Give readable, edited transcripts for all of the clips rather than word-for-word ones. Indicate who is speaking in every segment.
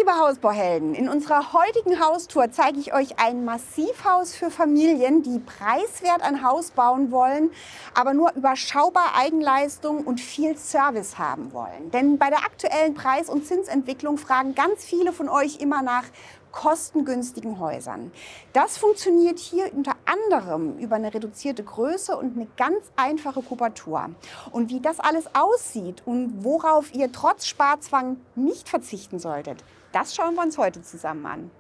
Speaker 1: liebe Hausbauhelden, in unserer heutigen Haustour zeige ich euch ein Massivhaus für Familien, die preiswert ein Haus bauen wollen, aber nur überschaubar Eigenleistung und viel Service haben wollen. Denn bei der aktuellen Preis- und Zinsentwicklung fragen ganz viele von euch immer nach kostengünstigen Häusern. Das funktioniert hier unter anderem über eine reduzierte Größe und eine ganz einfache Kubatur. Und wie das alles aussieht und worauf ihr trotz Sparzwang nicht verzichten solltet, das schauen wir uns heute zusammen an.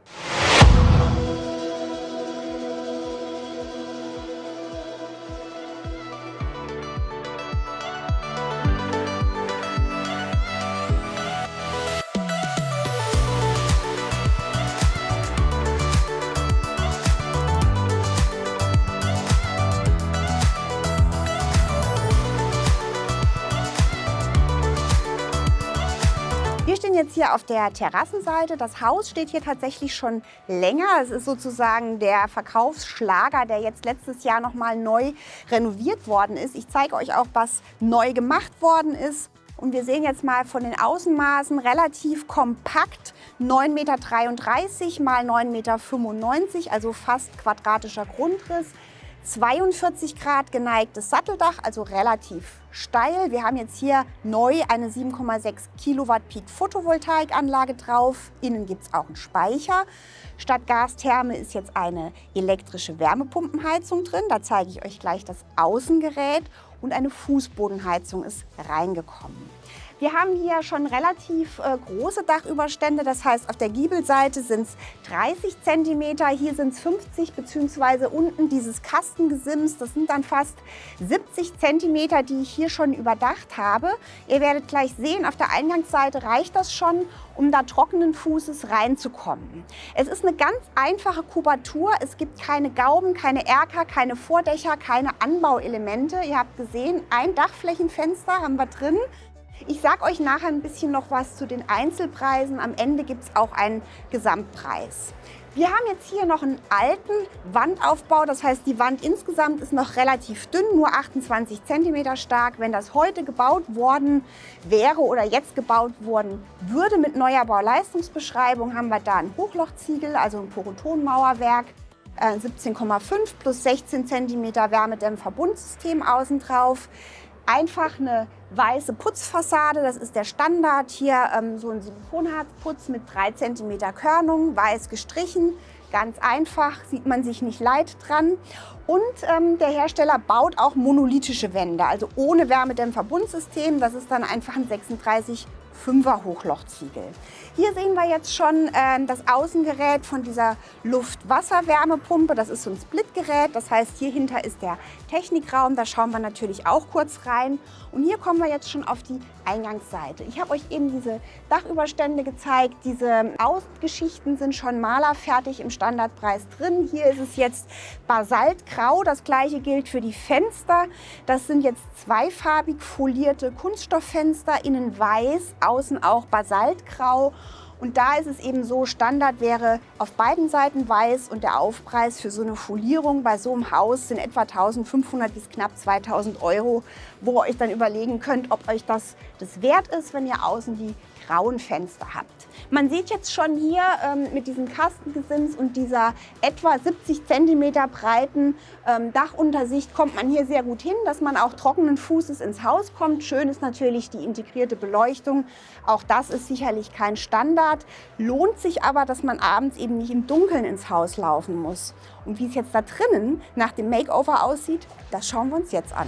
Speaker 1: Wir stehen jetzt hier auf der Terrassenseite. Das Haus steht hier tatsächlich schon länger. Es ist sozusagen der Verkaufsschlager, der jetzt letztes Jahr noch mal neu renoviert worden ist. Ich zeige euch auch, was neu gemacht worden ist. Und wir sehen jetzt mal von den Außenmaßen relativ kompakt 9,33 m x 9,95 m, also fast quadratischer Grundriss. 42 Grad geneigtes Satteldach, also relativ steil. Wir haben jetzt hier neu eine 7,6 Kilowatt Peak Photovoltaikanlage drauf. Innen gibt es auch einen Speicher. Statt Gastherme ist jetzt eine elektrische Wärmepumpenheizung drin. Da zeige ich euch gleich das Außengerät. Und eine Fußbodenheizung ist reingekommen. Wir haben hier schon relativ große Dachüberstände, das heißt auf der Giebelseite sind es 30 cm, hier sind es 50 bzw. unten dieses Kastengesims, das sind dann fast 70 cm, die ich hier schon überdacht habe. Ihr werdet gleich sehen, auf der Eingangsseite reicht das schon, um da trockenen Fußes reinzukommen. Es ist eine ganz einfache Kubatur, es gibt keine Gauben, keine Erker, keine Vordächer, keine Anbauelemente. Ihr habt gesehen, ein Dachflächenfenster haben wir drin. Ich sage euch nachher ein bisschen noch was zu den Einzelpreisen. Am Ende gibt es auch einen Gesamtpreis. Wir haben jetzt hier noch einen alten Wandaufbau, das heißt, die Wand insgesamt ist noch relativ dünn, nur 28 cm stark. Wenn das heute gebaut worden wäre oder jetzt gebaut worden würde mit neuer Bauleistungsbeschreibung, haben wir da ein Hochlochziegel, also ein Porotonmauerwerk, 17,5 plus 16 cm Wärmedämmverbundsystem außen drauf. Einfach eine weiße Putzfassade, das ist der Standard. Hier so ein Silikonharzputz mit 3 cm Körnung, weiß gestrichen. Ganz einfach, sieht man sich nicht leid dran. Und der Hersteller baut auch monolithische Wände, also ohne Wärmedämmverbundsystem. Das ist dann einfach ein 36,5er Hochlochziegel. Hier sehen wir jetzt schon das Außengerät von dieser Luft-Wasser-Wärmepumpe. Das ist so ein Splitgerät, das heißt, hier hinter ist der Technikraum. Da schauen wir natürlich auch kurz rein. Und hier kommen wir jetzt schon auf die Eingangsseite. Ich habe euch eben diese Dachüberstände gezeigt. Diese Außengeschichten sind schon malerfertig im Standardpreis drin. Hier ist es jetzt Basaltgrau. Das gleiche gilt für die Fenster. Das sind jetzt zweifarbig folierte Kunststofffenster, innen weiß, außen auch Basaltgrau. Und da ist es eben so, Standard wäre auf beiden Seiten weiß und der Aufpreis für so eine Folierung bei so einem Haus sind etwa 1.500 bis knapp 2.000 €, wo ihr euch dann überlegen könnt, ob euch das wert ist, wenn ihr außen die grauen Fenster habt. Man sieht jetzt schon hier mit diesem Kastengesims und dieser etwa 70 cm breiten Dachuntersicht kommt man hier sehr gut hin, dass man auch trockenen Fußes ins Haus kommt. Schön ist natürlich die integrierte Beleuchtung. Auch das ist sicherlich kein Standard. Lohnt sich aber, dass man abends eben nicht im Dunkeln ins Haus laufen muss. Und wie es jetzt da drinnen nach dem Makeover aussieht, das schauen wir uns jetzt an.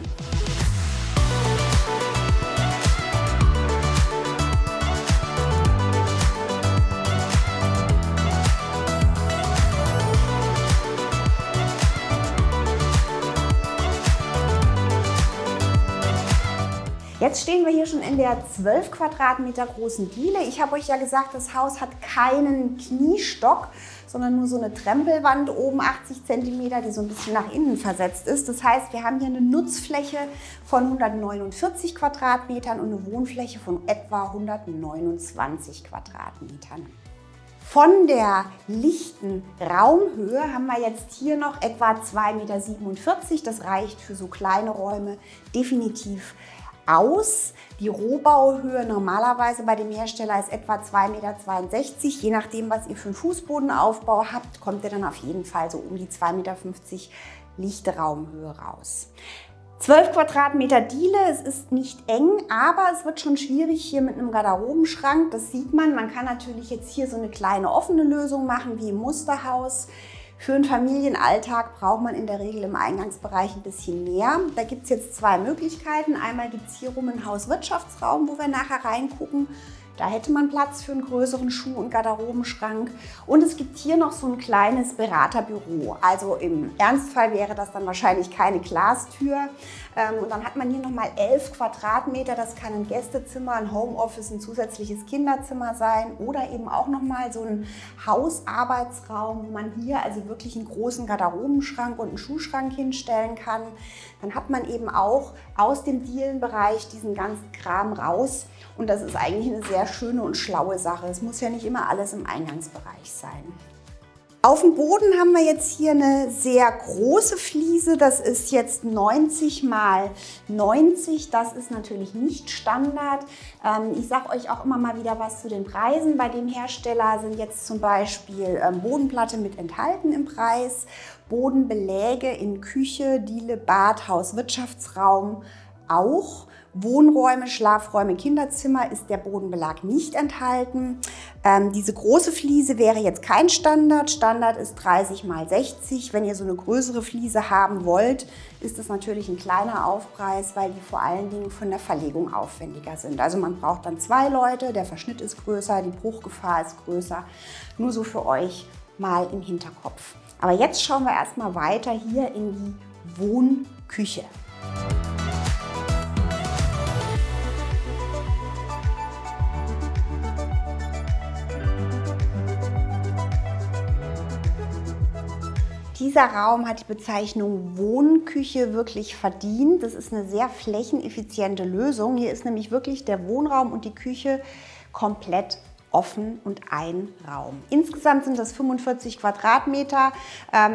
Speaker 1: Jetzt stehen wir hier schon in der 12 Quadratmeter großen Diele. Ich habe euch ja gesagt, das Haus hat keinen Kniestock, sondern nur so eine Trempelwand oben 80 cm, die so ein bisschen nach innen versetzt ist. Das heißt, wir haben hier eine Nutzfläche von 149 Quadratmetern und eine Wohnfläche von etwa 129 Quadratmetern. Von der lichten Raumhöhe haben wir jetzt hier noch etwa 2,47 Meter. Das reicht für so kleine Räume definitiv aus. Die Rohbauhöhe normalerweise bei dem Hersteller ist etwa 2,62 Meter. Je nachdem, was ihr für einen Fußbodenaufbau habt, kommt ihr dann auf jeden Fall so um die 2,50 Meter Lichtraumhöhe raus. 12 Quadratmeter Diele, es ist nicht eng, aber es wird schon schwierig hier mit einem Garderobenschrank. Das sieht man. Man kann natürlich jetzt hier so eine kleine offene Lösung machen wie im Musterhaus. Für einen Familienalltag braucht man in der Regel im Eingangsbereich ein bisschen mehr. Da gibt es jetzt zwei Möglichkeiten. Einmal gibt es hier rum einen Hauswirtschaftsraum, wo wir nachher reingucken. Da hätte man Platz für einen größeren Schuh- und Garderobenschrank. Und es gibt hier noch so ein kleines Beraterbüro. Also im Ernstfall wäre das dann wahrscheinlich keine Glastür. Und dann hat man hier nochmal 11 Quadratmeter. Das kann ein Gästezimmer, ein Homeoffice, ein zusätzliches Kinderzimmer sein. Oder eben auch nochmal so ein Hausarbeitsraum, wo man hier also wirklich einen großen Garderobenschrank und einen Schuhschrank hinstellen kann. Dann hat man eben auch aus dem Dielenbereich diesen ganzen Kram raus. Und das ist eigentlich eine sehr schöne und schlaue Sache. Es muss ja nicht immer alles im Eingangsbereich sein. Auf dem Boden haben wir jetzt hier eine sehr große Fliese. Das ist jetzt 90 mal 90. Das ist natürlich nicht Standard. Ich sage euch auch immer mal wieder was zu den Preisen. Bei dem Hersteller sind jetzt zum Beispiel Bodenplatte mit enthalten im Preis, Bodenbeläge in Küche, Diele, Bad, Haus, Wirtschaftsraum auch. Wohnräume, Schlafräume, Kinderzimmer ist der Bodenbelag nicht enthalten. Diese große Fliese wäre jetzt kein Standard. Standard ist 30 mal 60. Wenn ihr so eine größere Fliese haben wollt, ist das natürlich ein kleiner Aufpreis, weil die vor allen Dingen von der Verlegung aufwendiger sind. Also man braucht dann 2 Leute, der Verschnitt ist größer, die Bruchgefahr ist größer. Nur so für euch mal im Hinterkopf. Aber jetzt schauen wir erstmal weiter hier in die Wohnküche. Dieser Raum hat die Bezeichnung Wohnküche wirklich verdient. Das ist eine sehr flächeneffiziente Lösung. Hier ist nämlich wirklich der Wohnraum und die Küche komplett offen und ein Raum. Insgesamt sind das 45 Quadratmeter.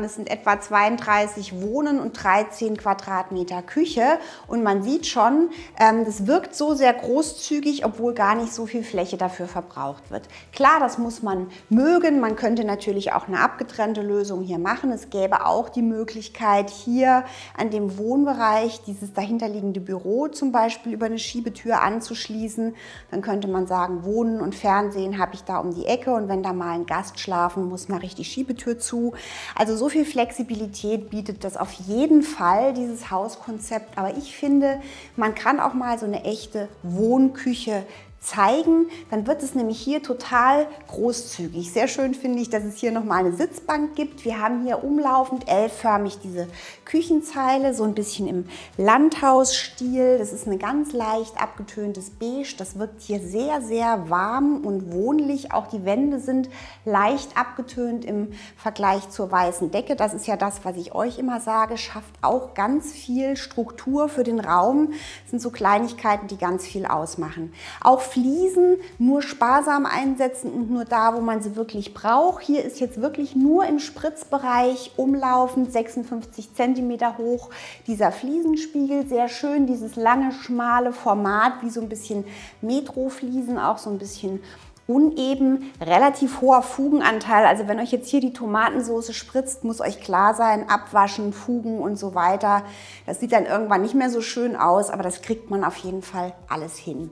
Speaker 1: Es sind etwa 32 Wohnen und 13 Quadratmeter Küche. Und man sieht schon, das wirkt so sehr großzügig, obwohl gar nicht so viel Fläche dafür verbraucht wird. Klar, das muss man mögen. Man könnte natürlich auch eine abgetrennte Lösung hier machen. Es gäbe auch die Möglichkeit, hier an dem Wohnbereich dieses dahinterliegende Büro zum Beispiel über eine Schiebetür anzuschließen. Dann könnte man sagen, Wohnen und Fernsehen habe ich da um die Ecke und wenn da mal ein Gast schlafen muss, mache ich die Schiebetür zu. Also so viel Flexibilität bietet das auf jeden Fall, dieses Hauskonzept. Aber ich finde, man kann auch mal so eine echte Wohnküche zeigen, dann wird es nämlich hier total großzügig. Sehr schön finde ich, dass es hier nochmal eine Sitzbank gibt. Wir haben hier umlaufend L-förmig diese Küchenzeile, so ein bisschen im Landhausstil. Das ist ein ganz leicht abgetöntes Beige. Das wirkt hier sehr, sehr warm und wohnlich. Auch die Wände sind leicht abgetönt im Vergleich zur weißen Decke. Das ist ja das, was ich euch immer sage, schafft auch ganz viel Struktur für den Raum. Das sind so Kleinigkeiten, die ganz viel ausmachen. Auch Fliesen nur sparsam einsetzen und nur da, wo man sie wirklich braucht. Hier ist jetzt wirklich nur im Spritzbereich umlaufend 56 cm hoch dieser Fliesenspiegel. Sehr schön, dieses lange, schmale Format, wie so ein bisschen Metrofliesen, auch so ein bisschen uneben, relativ hoher Fugenanteil. Also wenn euch jetzt hier die Tomatensauce spritzt, muss euch klar sein, abwaschen, Fugen und so weiter. Das sieht dann irgendwann nicht mehr so schön aus, aber das kriegt man auf jeden Fall alles hin.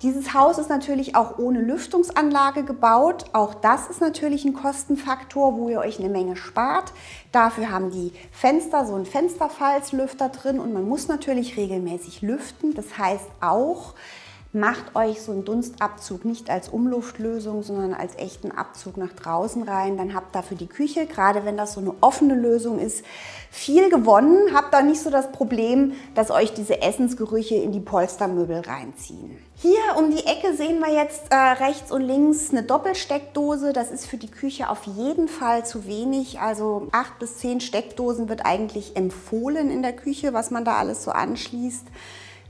Speaker 1: Dieses Haus ist natürlich auch ohne Lüftungsanlage gebaut. Auch das ist natürlich ein Kostenfaktor, wo ihr euch eine Menge spart. Dafür haben die Fenster so einen Fensterfalzlüfter drin und man muss natürlich regelmäßig lüften. Das heißt auch, macht euch so einen Dunstabzug nicht als Umluftlösung, sondern als echten Abzug nach draußen rein. Dann habt ihr für die Küche, gerade wenn das so eine offene Lösung ist, viel gewonnen. Habt da nicht so das Problem, dass euch diese Essensgerüche in die Polstermöbel reinziehen. Hier um die Ecke sehen wir jetzt rechts und links eine Doppelsteckdose. Das ist für die Küche auf jeden Fall zu wenig. Also 8 bis 10 Steckdosen wird eigentlich empfohlen in der Küche, was man da alles so anschließt.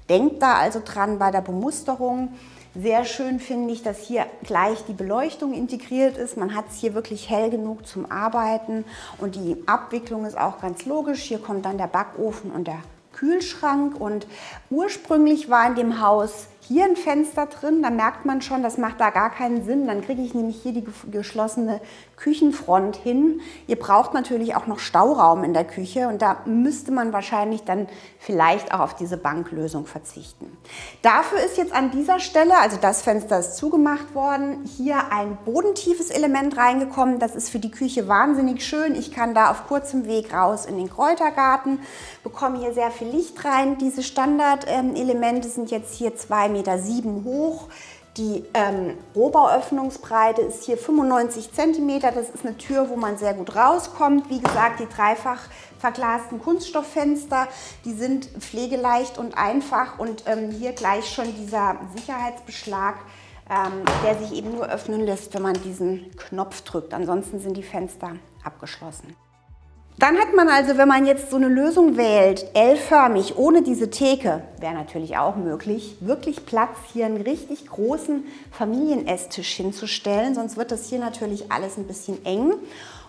Speaker 1: Denkt da also dran bei der Bemusterung. Sehr schön finde ich, dass hier gleich die Beleuchtung integriert ist. Man hat es hier wirklich hell genug zum Arbeiten und die Abwicklung ist auch ganz logisch. Hier kommt dann der Backofen und der Kühlschrank und ursprünglich war in dem Haus hier ein Fenster drin, da merkt man schon, das macht da gar keinen Sinn. Dann kriege ich nämlich hier die geschlossene Küchenfront hin. Ihr braucht natürlich auch noch Stauraum in der Küche und da müsste man wahrscheinlich dann vielleicht auch auf diese Banklösung verzichten. Dafür ist jetzt an dieser Stelle, also das Fenster ist zugemacht worden, hier ein bodentiefes Element reingekommen. Das ist für die Küche wahnsinnig schön. Ich kann da auf kurzem Weg raus in den Kräutergarten, bekomme hier sehr viel Licht rein. Diese Standardelemente sind jetzt hier 2,7 Meter hoch. Die Rohbauöffnungsbreite ist hier 95 cm. Das ist eine Tür, wo man sehr gut rauskommt. Wie gesagt, die dreifach verglasten Kunststofffenster, die sind pflegeleicht und einfach. Und hier gleich schon dieser Sicherheitsbeschlag, der sich eben nur öffnen lässt, wenn man diesen Knopf drückt. Ansonsten sind die Fenster abgeschlossen. Dann hat man also, wenn man jetzt so eine Lösung wählt, L-förmig, ohne diese Theke, wäre natürlich auch möglich, wirklich Platz, hier einen richtig großen Familienesstisch hinzustellen, sonst wird das hier natürlich alles ein bisschen eng.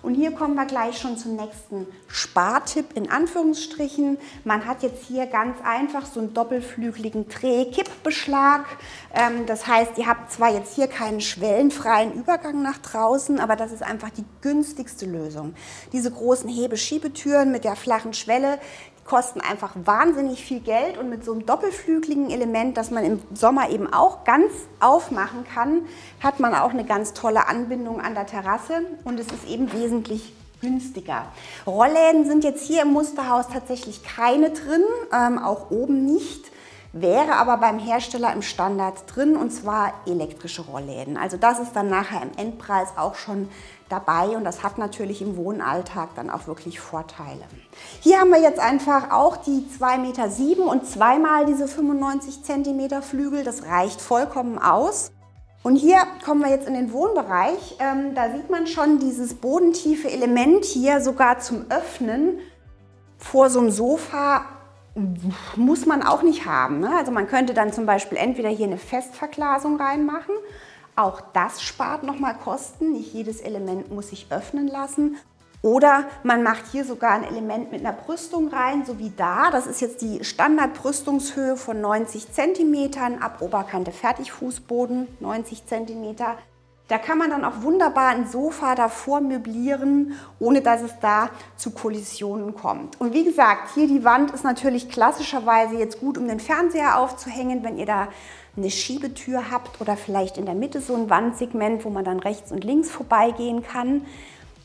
Speaker 1: Und hier kommen wir gleich schon zum nächsten Spartipp in Anführungsstrichen. Man hat jetzt hier ganz einfach so einen doppelflügeligen Dreh-Kippbeschlag. Das heißt, ihr habt zwar jetzt hier keinen schwellenfreien Übergang nach draußen, aber das ist einfach die günstigste Lösung. Diese großen Hebeschiebetüren mit der flachen Schwelle, kosten einfach wahnsinnig viel Geld und mit so einem doppelflügeligen Element, das man im Sommer eben auch ganz aufmachen kann, hat man auch eine ganz tolle Anbindung an der Terrasse und es ist eben wesentlich günstiger. Rollläden sind jetzt hier im Musterhaus tatsächlich keine drin, auch oben nicht. Wäre aber beim Hersteller im Standard drin und zwar elektrische Rollläden. Also das ist dann nachher im Endpreis auch schon dabei und das hat natürlich im Wohnalltag dann auch wirklich Vorteile. Hier haben wir jetzt einfach auch die 2,7 Meter und zweimal diese 95 cm Flügel. Das reicht vollkommen aus. Und hier kommen wir jetzt in den Wohnbereich. Da sieht man schon dieses bodentiefe Element hier sogar zum Öffnen vor so einem Sofa. Muss man auch nicht haben, ne? Also man könnte dann zum Beispiel entweder hier eine Festverglasung reinmachen. Auch das spart nochmal Kosten. Nicht jedes Element muss sich öffnen lassen. Oder man macht hier sogar ein Element mit einer Brüstung rein, so wie da. Das ist jetzt die Standardbrüstungshöhe von 90 cm, ab Oberkante Fertigfußboden 90 cm. Da kann man dann auch wunderbar ein Sofa davor möblieren, ohne dass es da zu Kollisionen kommt. Und wie gesagt, hier die Wand ist natürlich klassischerweise jetzt gut, um den Fernseher aufzuhängen, wenn ihr da eine Schiebetür habt oder vielleicht in der Mitte so ein Wandsegment, wo man dann rechts und links vorbeigehen kann.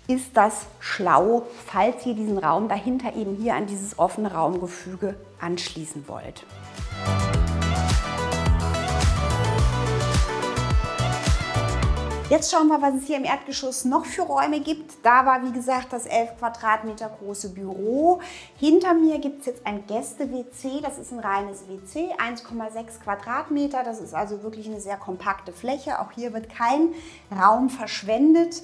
Speaker 1: Ist das schlau, falls ihr diesen Raum dahinter eben hier an dieses offene Raumgefüge anschließen wollt. Jetzt schauen wir, was es hier im Erdgeschoss noch für Räume gibt. Da war, wie gesagt, das 11 Quadratmeter große Büro. Hinter mir gibt es jetzt ein Gäste-WC. Das ist ein reines WC, 1,6 Quadratmeter. Das ist also wirklich eine sehr kompakte Fläche. Auch hier wird kein Raum verschwendet.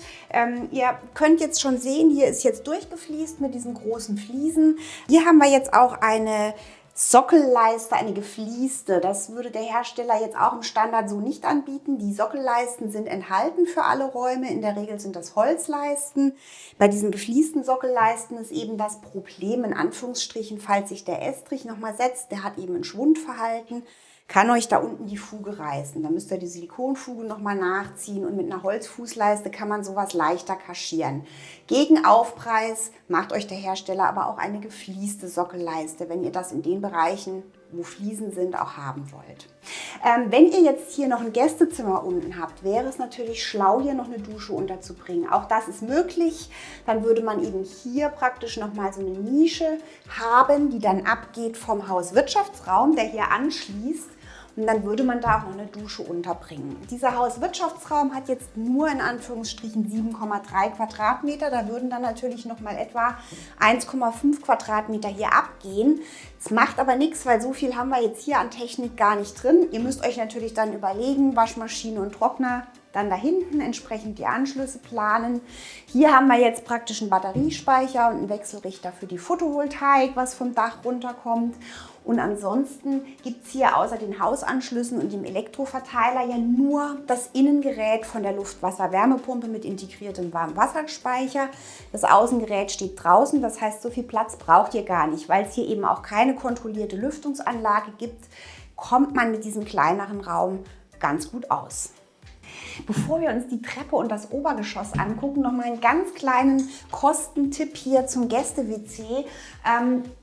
Speaker 1: Ihr könnt jetzt schon sehen, hier ist jetzt durchgefliest mit diesen großen Fliesen. Hier haben wir jetzt auch eine Sockelleiste, eine geflieste. Das würde der Hersteller jetzt auch im Standard so nicht anbieten. Die Sockelleisten sind enthalten für alle Räume. In der Regel sind das Holzleisten. Bei diesen gefliesten Sockelleisten ist eben das Problem, in Anführungsstrichen, falls sich der Estrich nochmal setzt, der hat eben ein Schwundverhalten, kann euch da unten die Fuge reißen. Da müsst ihr die Silikonfuge nochmal nachziehen und mit einer Holzfußleiste kann man sowas leichter kaschieren. Gegen Aufpreis macht euch der Hersteller aber auch eine geflieste Sockelleiste, wenn ihr das in den Bereichen, wo Fliesen sind, auch haben wollt. Wenn ihr jetzt hier noch ein Gästezimmer unten habt, wäre es natürlich schlau, hier noch eine Dusche unterzubringen. Auch das ist möglich. Dann würde man eben hier praktisch nochmal so eine Nische haben, die dann abgeht vom Hauswirtschaftsraum, der hier anschließt. Und dann würde man da auch noch eine Dusche unterbringen. Dieser Hauswirtschaftsraum hat jetzt nur in Anführungsstrichen 7,3 Quadratmeter. Da würden dann natürlich noch mal etwa 1,5 Quadratmeter hier abgehen. Das macht aber nichts, weil so viel haben wir jetzt hier an Technik gar nicht drin. Ihr müsst euch natürlich dann überlegen, Waschmaschine und Trockner dann da hinten entsprechend die Anschlüsse planen. Hier haben wir jetzt praktisch einen Batteriespeicher und einen Wechselrichter für die Photovoltaik, was vom Dach runterkommt. Und ansonsten gibt es hier außer den Hausanschlüssen und dem Elektroverteiler ja nur das Innengerät von der Luft-Wasser-Wärmepumpe mit integriertem Warmwasserspeicher. Das Außengerät steht draußen, das heißt, so viel Platz braucht ihr gar nicht. Weil es hier eben auch keine kontrollierte Lüftungsanlage gibt, kommt man mit diesem kleineren Raum ganz gut aus. Bevor wir uns die Treppe und das Obergeschoss angucken, noch mal einen ganz kleinen Kostentipp hier zum Gäste-WC.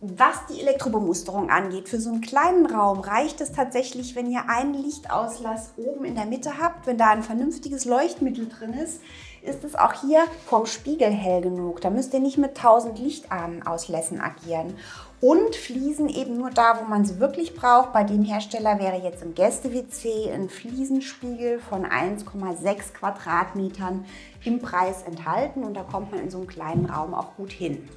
Speaker 1: Was die Elektrobemusterung angeht, für so einen kleinen Raum reicht es tatsächlich, wenn ihr einen Lichtauslass oben in der Mitte habt. Wenn da ein vernünftiges Leuchtmittel drin ist, ist es auch hier vom Spiegel hell genug. Da müsst ihr nicht mit 1000 Lichtauslässen agieren. Und Fliesen eben nur da, wo man sie wirklich braucht. Bei dem Hersteller wäre jetzt im Gäste-WC ein Fliesenspiegel von 1,6 Quadratmetern im Preis enthalten. Und da kommt man in so einem kleinen Raum auch gut hin.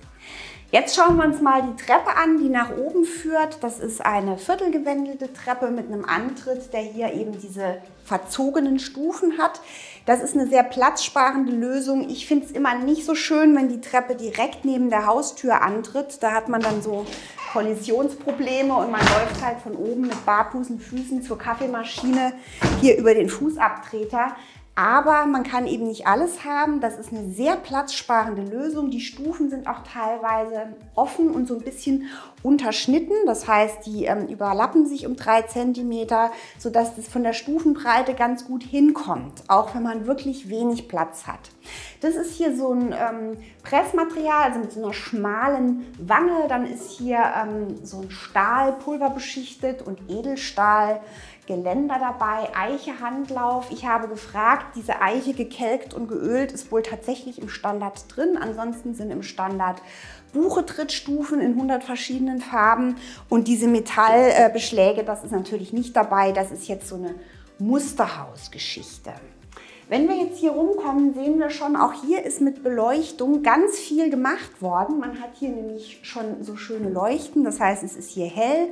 Speaker 1: Jetzt schauen wir uns mal die Treppe an, die nach oben führt. Das ist eine viertelgewendelte Treppe mit einem Antritt, der hier eben diese verzogenen Stufen hat. Das ist eine sehr platzsparende Lösung. Ich finde es immer nicht so schön, wenn die Treppe direkt neben der Haustür antritt. Da hat man dann so Kollisionsprobleme und man läuft halt von oben mit barfußen Füßen zur Kaffeemaschine hier über den Fußabtreter. Aber man kann eben nicht alles haben. Das ist eine sehr platzsparende Lösung. Die Stufen sind auch teilweise offen und so ein bisschen unterschnitten. Das heißt, die überlappen sich um 3 cm, sodass das von der Stufenbreite ganz gut hinkommt, auch wenn man wirklich wenig Platz hat. Das ist hier so ein Pressmaterial, also mit so einer schmalen Wange. Dann ist hier so ein Stahl pulverbeschichtet und Edelstahl. Geländer dabei, Eiche-Handlauf. Ich habe gefragt, diese Eiche gekelkt und geölt ist wohl tatsächlich im Standard drin. Ansonsten sind im Standard Buche-Trittstufen in 100 verschiedenen Farben. Und diese Metallbeschläge, das ist natürlich nicht dabei. Das ist jetzt so eine Musterhausgeschichte. Wenn wir jetzt hier rumkommen, sehen wir schon, auch hier ist mit Beleuchtung ganz viel gemacht worden. Man hat hier nämlich schon so schöne Leuchten, das heißt, es ist hier hell.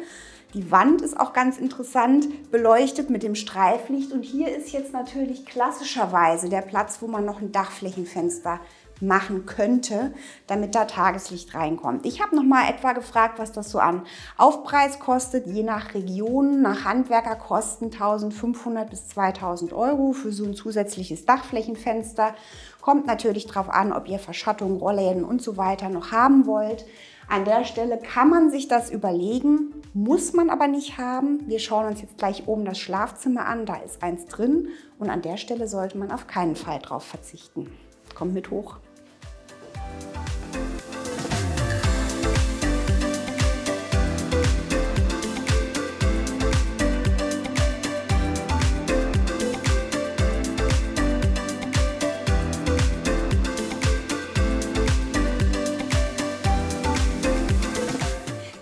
Speaker 1: Die Wand ist auch ganz interessant beleuchtet mit dem Streiflicht. Und hier ist jetzt natürlich klassischerweise der Platz, wo man noch ein Dachflächenfenster machen könnte, damit da Tageslicht reinkommt. Ich habe noch mal etwa gefragt, was das so an Aufpreis kostet, je nach Region, nach Handwerkerkosten 1.500 bis 2.000 Euro für so ein zusätzliches Dachflächenfenster. Kommt natürlich darauf an, ob ihr Verschattung, Rollläden und so weiter noch haben wollt. An der Stelle kann man sich das überlegen, muss man aber nicht haben. Wir schauen uns jetzt gleich oben das Schlafzimmer an, da ist eins drin und an der Stelle sollte man auf keinen Fall drauf verzichten. Kommt mit hoch.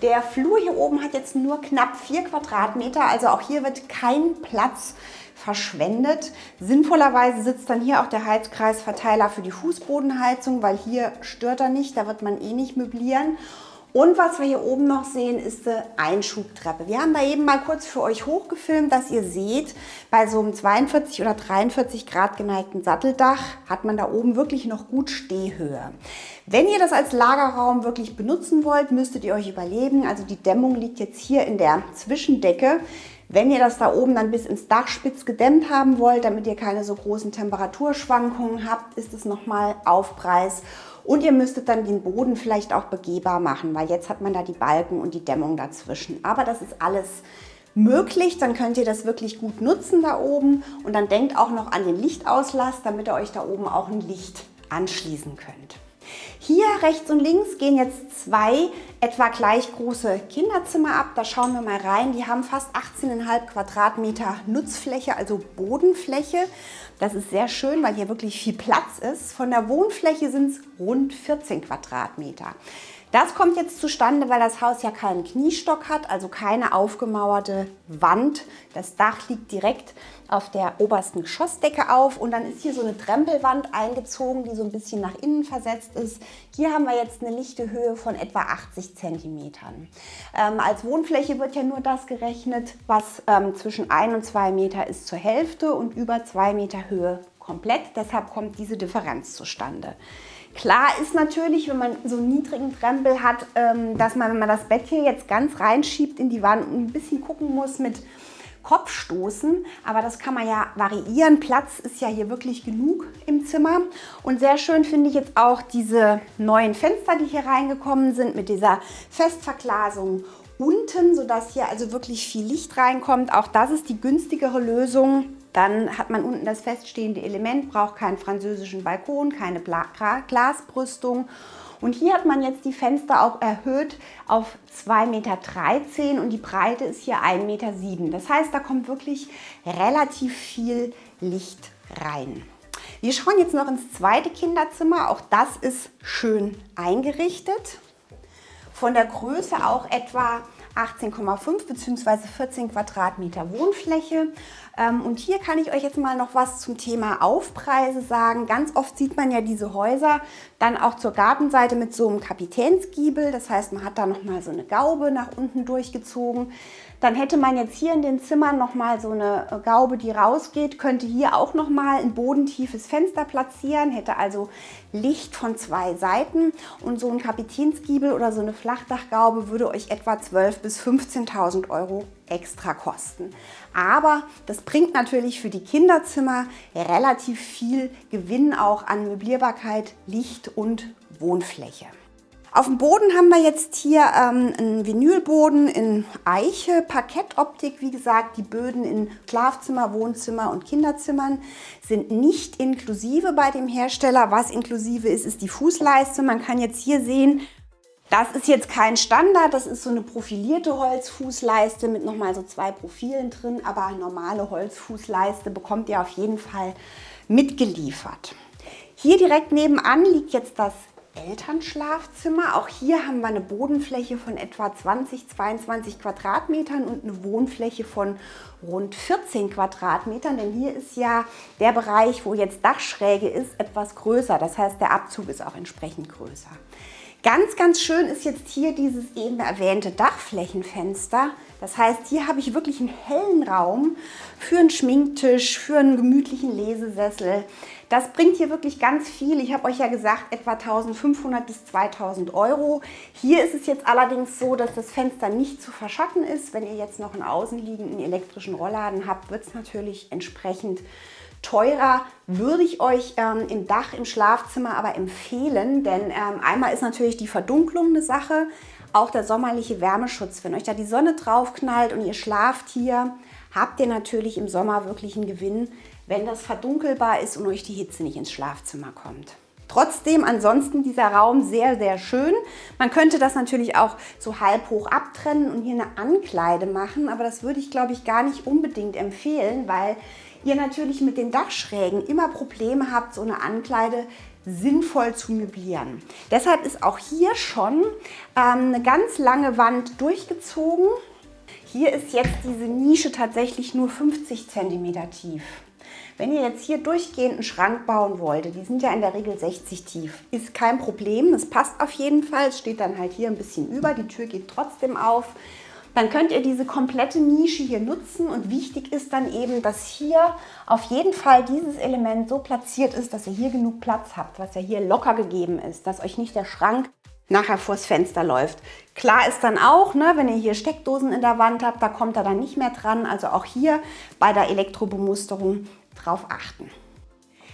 Speaker 1: Der Flur hier oben hat jetzt nur knapp 4 Quadratmeter, also auch hier wird kein Platz verschwendet. Sinnvollerweise sitzt dann hier auch der Heizkreisverteiler für die Fußbodenheizung, weil hier stört er nicht, da wird man eh nicht möblieren. Und was wir hier oben noch sehen, ist eine Einschubtreppe. Wir haben da eben mal kurz für euch hochgefilmt, dass ihr seht, bei so einem 42 oder 43 Grad geneigten Satteldach hat man da oben wirklich noch gut Stehhöhe. Wenn ihr das als Lagerraum wirklich benutzen wollt, müsstet ihr euch überlegen, also die Dämmung liegt jetzt hier in der Zwischendecke. Wenn ihr das da oben dann bis ins Dach spitz gedämmt haben wollt, damit ihr keine so großen Temperaturschwankungen habt, ist es nochmal Aufpreis. Und ihr müsstet dann den Boden vielleicht auch begehbar machen, weil jetzt hat man da die Balken und die Dämmung dazwischen. Aber das ist alles möglich, dann könnt ihr das wirklich gut nutzen da oben. Und dann denkt auch noch an den Lichtauslass, damit ihr euch da oben auch ein Licht anschließen könnt. Hier rechts und links gehen jetzt 2 etwa gleich große Kinderzimmer ab. Da schauen wir mal rein. Die haben fast 18,5 Quadratmeter Nutzfläche, also Bodenfläche. Das ist sehr schön, weil hier wirklich viel Platz ist. Von der Wohnfläche sind es rund 14 Quadratmeter. Das kommt jetzt zustande, weil das Haus ja keinen Kniestock hat, also keine aufgemauerte Wand. Das Dach liegt direkt auf der obersten Geschossdecke auf und dann ist hier so eine Trempelwand eingezogen, die so ein bisschen nach innen versetzt ist. Hier haben wir jetzt eine lichte Höhe von etwa 80 cm. Als Wohnfläche wird ja nur das gerechnet, was zwischen 1 und 2 Meter ist zur Hälfte und über 2 Meter Höhe komplett. Deshalb kommt diese Differenz zustande. Klar ist natürlich, wenn man so einen niedrigen Trempel hat, dass man, wenn man das Bett hier jetzt ganz reinschiebt in die Wand, ein bisschen gucken muss mit Kopfstoßen, aber das kann man ja variieren. Platz ist ja hier wirklich genug im Zimmer. Und sehr schön finde ich jetzt auch diese neuen Fenster, die hier reingekommen sind, mit dieser Festverglasung unten, sodass hier also wirklich viel Licht reinkommt. Auch das ist die günstigere Lösung. Dann hat man unten das feststehende Element, braucht keinen französischen Balkon, keine Glasbrüstung. Und hier hat man jetzt die Fenster auch erhöht auf 2,13 Meter und die Breite ist hier 1,07 Meter. Das heißt, da kommt wirklich relativ viel Licht rein. Wir schauen jetzt noch ins zweite Kinderzimmer. Auch das ist schön eingerichtet. Von der Größe auch etwa 18,5 bzw. 14 Quadratmeter Wohnfläche. Und hier kann ich euch jetzt mal noch was zum Thema Aufpreise sagen. Ganz oft sieht man ja diese Häuser dann auch zur Gartenseite mit so einem Kapitänsgiebel. Das heißt, man hat da nochmal so eine Gaube nach unten durchgezogen. Dann hätte man jetzt hier in den Zimmern nochmal so eine Gaube, die rausgeht, könnte hier auch nochmal ein bodentiefes Fenster platzieren, hätte also Licht von zwei Seiten. Und so ein Kapitänsgiebel oder so eine Flachdachgaube würde euch etwa 12.000 bis 15.000 € extra kosten. Aber das bringt natürlich für die Kinderzimmer relativ viel Gewinn auch an Möblierbarkeit, Licht und Wohnfläche. Auf dem Boden haben wir jetzt hier einen Vinylboden in Eiche, Parkettoptik. Wie gesagt, die Böden in Schlafzimmer, Wohnzimmer und Kinderzimmern sind nicht inklusive bei dem Hersteller. Was inklusive ist, ist die Fußleiste. Man kann jetzt hier sehen, das ist jetzt kein Standard, das ist so eine profilierte Holzfußleiste mit nochmal so 2 Profilen drin, aber eine normale Holzfußleiste bekommt ihr auf jeden Fall mitgeliefert. Hier direkt nebenan liegt jetzt das Elternschlafzimmer. Auch hier haben wir eine Bodenfläche von etwa 22 Quadratmetern und eine Wohnfläche von rund 14 Quadratmetern, denn hier ist ja der Bereich, wo jetzt Dachschräge ist, etwas größer. Das heißt, der Abzug ist auch entsprechend größer. Ganz, ganz schön ist jetzt hier dieses eben erwähnte Dachflächenfenster. Das heißt, hier habe ich wirklich einen hellen Raum für einen Schminktisch, für einen gemütlichen Lesesessel. Das bringt hier wirklich ganz viel. Ich habe euch ja gesagt, etwa 1.500 bis 2.000 €. Hier ist es jetzt allerdings so, dass das Fenster nicht zu verschatten ist. Wenn ihr jetzt noch einen außenliegenden elektrischen Rollladen habt, wird es natürlich entsprechend teurer. Würde ich euch im Dach, im Schlafzimmer aber empfehlen, denn einmal ist natürlich die Verdunklung eine Sache, auch der sommerliche Wärmeschutz. Wenn euch da die Sonne drauf knallt und ihr schlaft hier, habt ihr natürlich im Sommer wirklich einen Gewinn, wenn das verdunkelbar ist und euch die Hitze nicht ins Schlafzimmer kommt. Trotzdem ansonsten dieser Raum sehr, sehr schön. Man könnte das natürlich auch so halb hoch abtrennen und hier eine Ankleide machen, aber das würde ich, glaube ich, gar nicht unbedingt empfehlen, weil ihr natürlich mit den Dachschrägen immer Probleme habt, so eine Ankleide sinnvoll zu möblieren. Deshalb ist auch hier schon eine ganz lange Wand durchgezogen. Hier ist jetzt diese Nische tatsächlich nur 50 cm tief. Wenn ihr jetzt hier durchgehend einen Schrank bauen wolltet, die sind ja in der Regel 60 tief, ist kein Problem, das passt auf jeden Fall. Es steht dann halt hier ein bisschen über, die Tür geht trotzdem auf. Dann könnt ihr diese komplette Nische hier nutzen und wichtig ist dann eben, dass hier auf jeden Fall dieses Element so platziert ist, dass ihr hier genug Platz habt, was ja hier locker gegeben ist, dass euch nicht der Schrank nachher vors Fenster läuft. Klar ist dann auch, ne, wenn ihr hier Steckdosen in der Wand habt, da kommt er dann nicht mehr dran. Also auch hier bei der Elektrobemusterung drauf achten.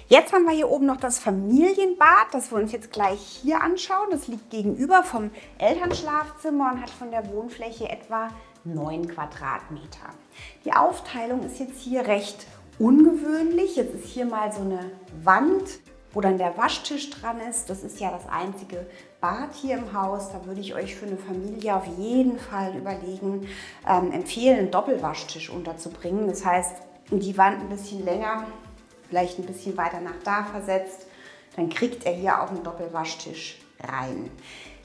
Speaker 1: Jetzt haben wir hier oben noch das Familienbad, das wir uns jetzt gleich hier anschauen. Das liegt gegenüber vom Elternschlafzimmer und hat von der Wohnfläche etwa 9 Quadratmeter. Die Aufteilung ist jetzt hier recht ungewöhnlich. Jetzt ist hier mal so eine Wand, wo dann der Waschtisch dran ist. Das ist ja das einzige Bad hier im Haus. Da würde ich euch für eine Familie auf jeden Fall empfehlen, einen Doppelwaschtisch unterzubringen. Das heißt, die Wand ein bisschen länger, vielleicht ein bisschen weiter nach da versetzt, dann kriegt er hier auch einen Doppelwaschtisch rein.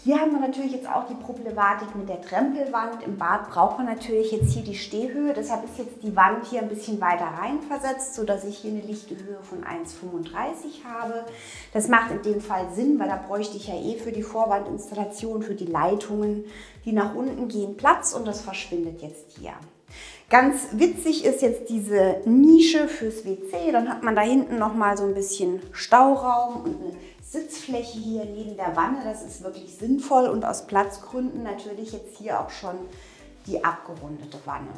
Speaker 1: Hier haben wir natürlich jetzt auch die Problematik mit der Trempelwand. Im Bad braucht man natürlich jetzt hier die Stehhöhe, deshalb ist jetzt die Wand hier ein bisschen weiter rein versetzt, sodass ich hier eine lichte Höhe von 1,35 habe. Das macht in dem Fall Sinn, weil da bräuchte ich ja für die Vorwandinstallation, für die Leitungen, die nach unten gehen, Platz und das verschwindet jetzt hier. Ganz witzig ist jetzt diese Nische fürs WC. Dann hat man da hinten nochmal so ein bisschen Stauraum und eine Sitzfläche hier neben der Wanne. Das ist wirklich sinnvoll und aus Platzgründen natürlich jetzt hier auch schon die abgerundete Wanne.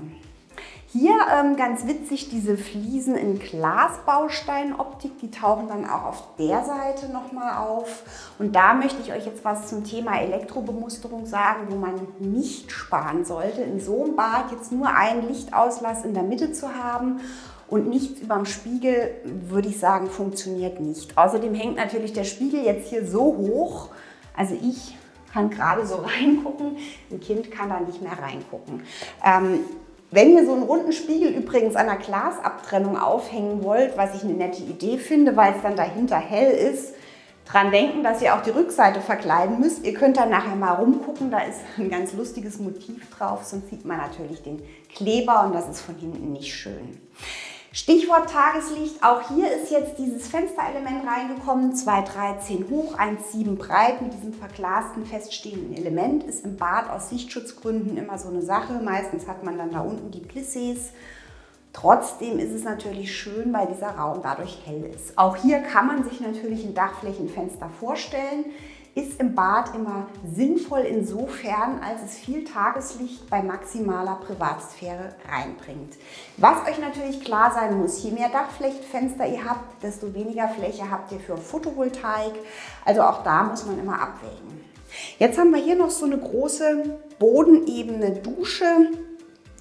Speaker 1: Hier ganz witzig diese Fliesen in Glasbausteinoptik, die tauchen dann auch auf der Seite nochmal auf. Und da möchte ich euch jetzt was zum Thema Elektrobemusterung sagen, wo man nicht sparen sollte. In so einem Bad jetzt nur einen Lichtauslass in der Mitte zu haben und nichts überm Spiegel, würde ich sagen, funktioniert nicht. Außerdem hängt natürlich der Spiegel jetzt hier so hoch, also ich kann gerade so reingucken, ein Kind kann da nicht mehr reingucken. Wenn ihr so einen runden Spiegel übrigens an einer Glasabtrennung aufhängen wollt, was ich eine nette Idee finde, weil es dann dahinter hell ist, dran denken, dass ihr auch die Rückseite verkleiden müsst. Ihr könnt dann nachher mal rumgucken, da ist ein ganz lustiges Motiv drauf, sonst sieht man natürlich den Kleber und das ist von hinten nicht schön. Stichwort Tageslicht, auch hier ist jetzt dieses Fensterelement reingekommen, 2,13 hoch, 1,7 breit mit diesem verglasten, feststehenden Element. Ist im Bad aus Lichtschutzgründen immer so eine Sache. Meistens hat man dann da unten die Plissés. Trotzdem ist es natürlich schön, weil dieser Raum dadurch hell ist. Auch hier kann man sich natürlich ein Dachflächenfenster vorstellen. Ist im Bad immer sinnvoll insofern, als es viel Tageslicht bei maximaler Privatsphäre reinbringt. Was euch natürlich klar sein muss, je mehr Dachflächenfenster ihr habt, desto weniger Fläche habt ihr für Photovoltaik. Also auch da muss man immer abwägen. Jetzt haben wir hier noch so eine große bodenebene Dusche.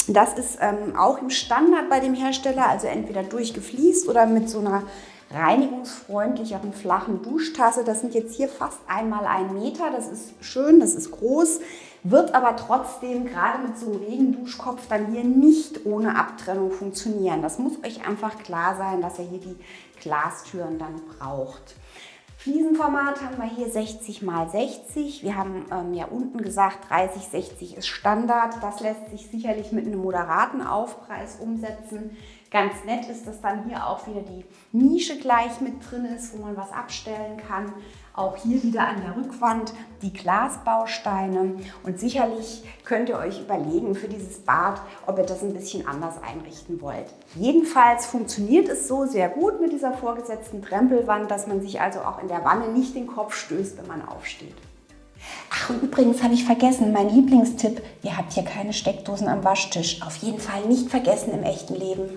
Speaker 1: Das ist auch im Standard bei dem Hersteller, also entweder durchgefliest oder mit so einer reinigungsfreundlicheren flachen Duschtasse. Das sind jetzt hier fast einmal 1 Meter. Das ist schön, das ist groß, wird aber trotzdem gerade mit so einem Regenduschkopf dann hier nicht ohne Abtrennung funktionieren. Das muss euch einfach klar sein, dass ihr hier die Glastüren dann braucht. Fliesenformat haben wir hier 60 x 60. Wir haben ja unten gesagt, 30-60 ist Standard. Das lässt sich sicherlich mit einem moderaten Aufpreis umsetzen. Ganz nett ist, dass dann hier auch wieder die Nische gleich mit drin ist, wo man was abstellen kann. Auch hier wieder an der Rückwand die Glasbausteine. Und sicherlich könnt ihr euch überlegen für dieses Bad, ob ihr das ein bisschen anders einrichten wollt. Jedenfalls funktioniert es so sehr gut mit dieser vorgesetzten Trempelwand, dass man sich also auch in der Wanne nicht den Kopf stößt, wenn man aufsteht. Ach, und übrigens habe ich vergessen, mein Lieblingstipp, ihr habt hier keine Steckdosen am Waschtisch. Auf jeden Fall nicht vergessen im echten Leben.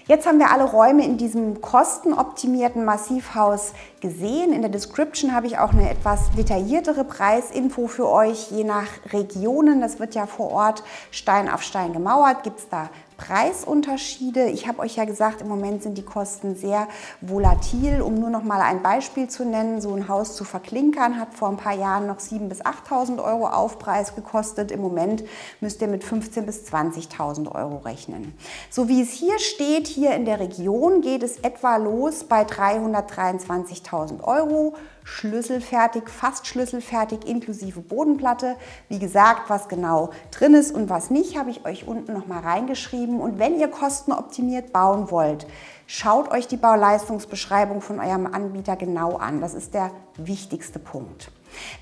Speaker 1: Jetzt haben wir alle Räume in diesem kostenoptimierten Massivhaus gesehen. In der Description habe ich auch eine etwas detailliertere Preisinfo für euch, je nach Regionen. Das wird ja vor Ort Stein auf Stein gemauert. Gibt es da Preisunterschiede? Ich habe euch ja gesagt, im Moment sind die Kosten sehr volatil. Um nur noch mal ein Beispiel zu nennen, so ein Haus zu verklinkern hat vor ein paar Jahren noch 7.000 bis 8.000 Euro Aufpreis gekostet. Im Moment müsst ihr mit 15.000 bis 20.000 Euro rechnen. So wie es hier steht, hier in der Region geht es etwa los bei 323.000 Euro. Schlüsselfertig, fast schlüsselfertig, inklusive Bodenplatte. Wie gesagt, was genau drin ist und was nicht, habe ich euch unten noch mal reingeschrieben. Und wenn ihr kostenoptimiert bauen wollt, schaut euch die Bauleistungsbeschreibung von eurem Anbieter genau an. Das ist der wichtigste Punkt.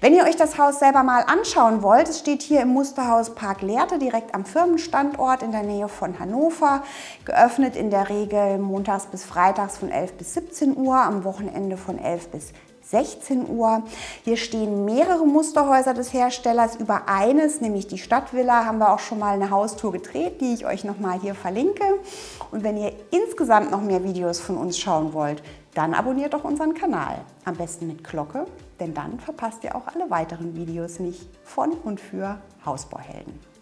Speaker 1: Wenn ihr euch das Haus selber mal anschauen wollt, es steht hier im Musterhaus Park Lehrte, direkt am Firmenstandort in der Nähe von Hannover. Geöffnet in der Regel montags bis freitags von 11 bis 17 Uhr, am Wochenende von 11 bis 16 Uhr. Hier stehen mehrere Musterhäuser des Herstellers. Über eines, nämlich die Stadtvilla, haben wir auch schon mal eine Haustour gedreht, die ich euch noch mal hier verlinke. Und wenn ihr insgesamt noch mehr Videos von uns schauen wollt, dann abonniert doch unseren Kanal. Am besten mit Glocke, denn dann verpasst ihr auch alle weiteren Videos nicht von und für Hausbauhelden.